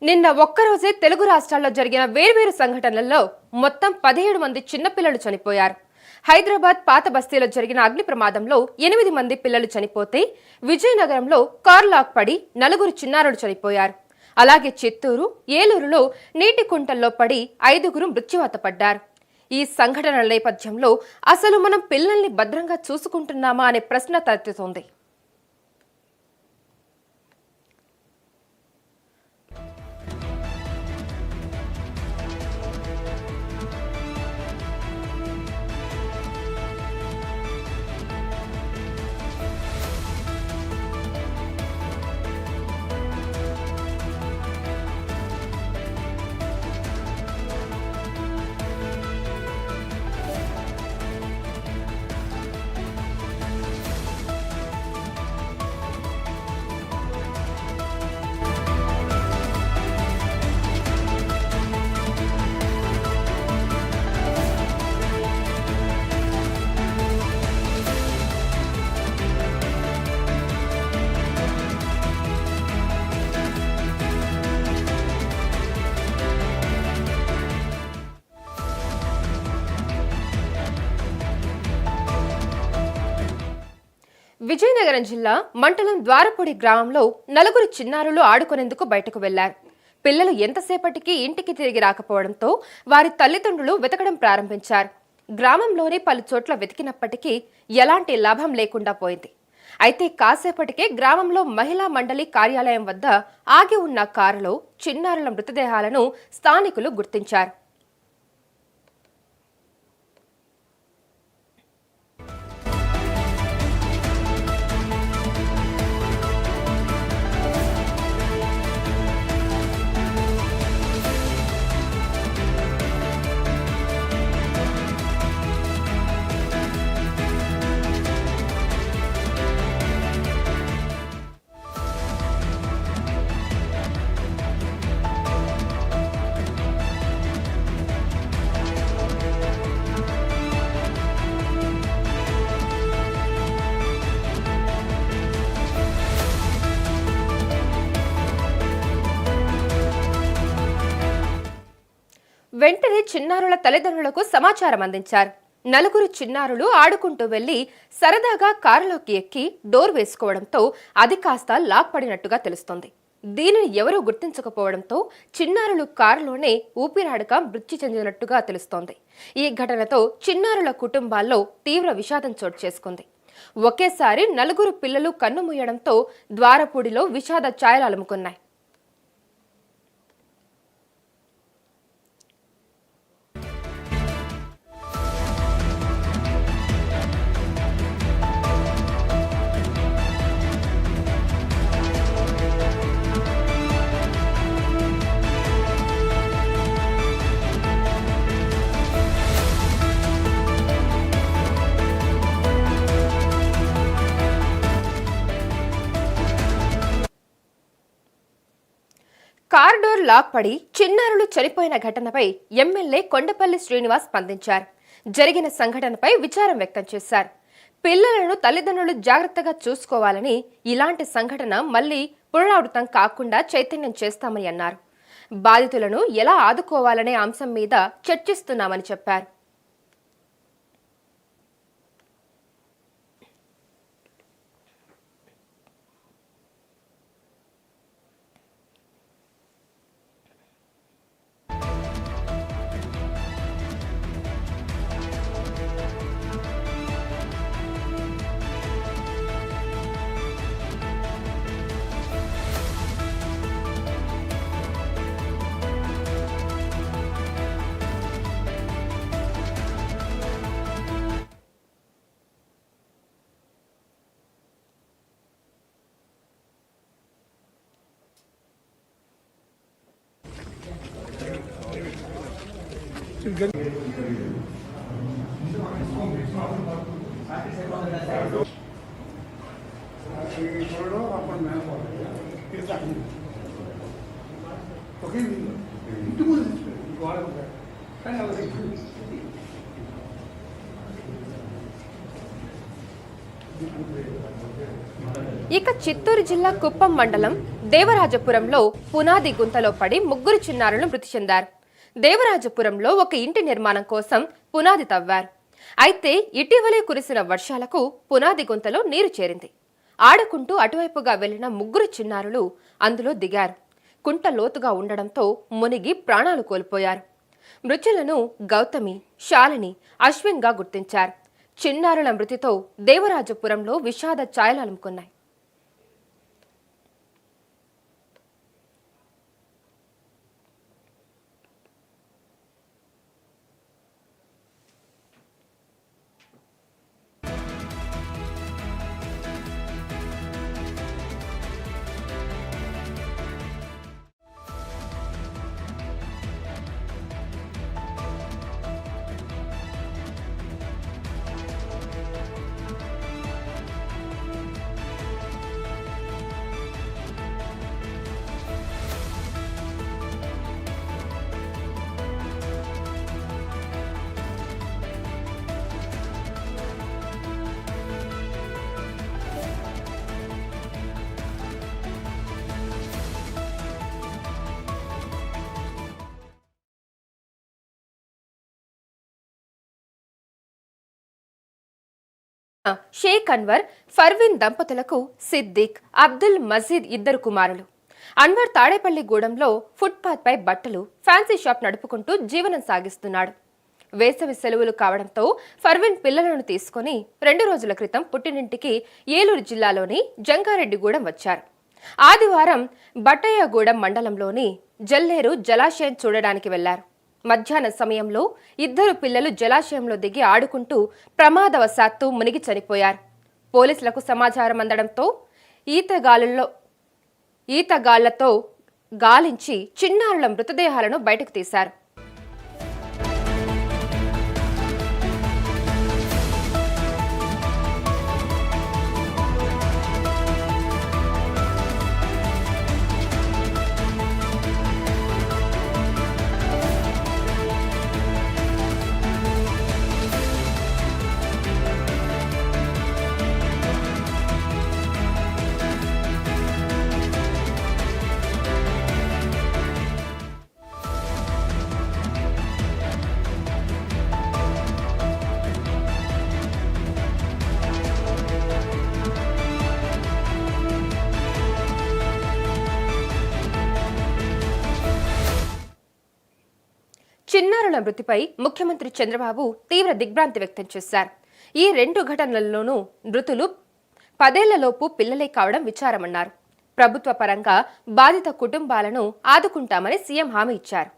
నిన్న ఒక్కరోజే తెలుగు రాష్ట్రాల్లో జరిగిన వేర్వేరు సంఘటనలలో మొత్తం 17 మంది చిన్నపిల్లలు చనిపోయారు. హైదరాబాద్ పాత బస్తీలో జరిగిన అగ్ని ప్రమాదంలో 8 మంది పిల్లలు చనిపోతే విజయనగరంలో కారు లాక్ పడి 4 చిన్నారులు చనిపోయారు. అలాగే చిత్తూరు, ఏలూరులో నీటి కుంటల్లో పడి 5 మృత్యువాత పడ్డారు. ఈ సంఘటనల నేపథ్యంలో అసలు మనం పిల్లల్ని భద్రంగా చూసుకుంటున్నామా అనే ప్రశ్న తలెత్తుతోంది. విజయనగరం జిల్లా మంటలం ద్వారపూడి గ్రామంలో 4 చిన్నారులు ఆడుకునేందుకు బయటకు వెళ్లారు. పిల్లలు ఎంతసేపటికి ఇంటికి తిరిగి రాకపోవడంతో వారి తల్లిదండ్రులు వెతకడం ప్రారంభించారు. గ్రామంలోని పలు చోట్ల వెతికినప్పటికీ ఎలాంటి లాభం లేకుండా పోయింది. అయితే కాసేపటికే గ్రామంలో మహిళా మండలి కార్యాలయం వద్ద ఆగి ఉన్న కారులో చిన్నారుల మృతదేహాలను స్థానికులు గుర్తించారు. వెంటనే చిన్నారుల తల్లిదండ్రులకు సమాచారం అందించారు. 4 చిన్నారులు ఆడుకుంటూ వెళ్లి సరదాగా కారులోకి ఎక్కి డోర్ వేసుకోవడంతో అది కాస్త లాక్ పడినట్టుగా తెలుస్తోంది. దీనిని ఎవరూ గుర్తించకపోవడంతో చిన్నారులు కారులోనే ఊపిరాడక మృత్యు చెందినట్టుగా తెలుస్తోంది. ఈ ఘటనతో చిన్నారుల కుటుంబాల్లో తీవ్ర విషాదం చోటు చేసుకుంది. ఒకేసారి 4 పిల్లలు కన్నుమూయడంతో ద్వారపూడిలో విషాద ఛాయలు అలుముకున్నాయి. కార్ డోర్ లాక్ పడి చిన్నారులు చనిపోయిన ఘటనపై ఎమ్మెల్యే కొండపల్లి శ్రీనివాస్ స్పందించారు. జరిగిన సంఘటనపై విచారం వ్యక్తం చేశారు. పిల్లలను తల్లిదండ్రులు జాగ్రత్తగా చూసుకోవాలని, ఇలాంటి సంఘటన మళ్లీ పునరావృతం కాకుండా చైతన్యం చేస్తామని అన్నారు. బాధితులను ఎలా ఆదుకోవాలనే అంశం మీద చర్చిస్తున్నామని చెప్పారు. ఇక చిత్తూరు జిల్లా కుప్పం మండలం దేవరాజపురంలో పునాది గుంతలో పడి ముగ్గురు చిన్నారులు మృతి చెందారు. దేవరాజపురంలో ఒక ఇంటి నిర్మాణం కోసం పునాది తవ్వారు. అయితే ఇటీవలే కురిసిన వర్షాలకు పునాది గుంతలో నీరు చేరింది. ఆడుకుంటూ అటువైపుగా వెళ్లిన ముగ్గురు చిన్నారులు అందులో దిగారు. కుంట లోతుగా ఉండడంతో మునిగి ప్రాణాలు కోల్పోయారు. మృతులను గౌతమి, శాలిని, అశ్విన్గా గుర్తించారు. చిన్నారుల మృతితో దేవరాజపురంలో విషాద ఛాయలు అలుముకున్నాయి. షేక్ అన్వర్, ఫర్వీన్ దంపతులకు సిద్దిక్, అబ్దుల్ మజీద్ ఇద్దరు కుమారులు. అన్వర్ తాడేపల్లిగూడెంలో ఫుట్పాత్ పై బట్టలు, ఫ్యాన్సీ షాప్ నడుపుకుంటూ జీవనం సాగిస్తున్నాడు. వేసవి సెలవులు కావడంతో ఫర్వీన్ పిల్లలను తీసుకుని 2 రోజుల క్రితం పుట్టినింటికి ఏలూరు జిల్లాలోని జంగారెడ్డిగూడెం వచ్చారు. ఆదివారం బట్టయ్యగూడెం మండలంలోని జల్లేరు జలాశయం చూడడానికి వెళ్లారు. మధ్యాహ్న సమయంలో ఇద్దరు పిల్లలు జలాశయంలో దిగి ఆడుకుంటూ ప్రమాదవశాత్తు మునిగి చనిపోయారు. పోలీసులకు సమాచారం అందడంతో ఈతగాళ్లతో గాలించి చిన్నారుల మృతదేహాలను బయటకు తీశారు. చిన్నారుల మృతిపై ముఖ్యమంత్రి చంద్రబాబు తీవ్ర దిగ్భ్రాంతి వ్యక్తం చేశారు. ఈ 2 ఘటనల్లోనూ మృతులు 10 ఏళ్లలోపు పిల్లలే కావడం విచారమన్నారు. ప్రభుత్వ పరంగా బాధిత కుటుంబాలను ఆదుకుంటామని సీఎం హామీ ఇచ్చారు.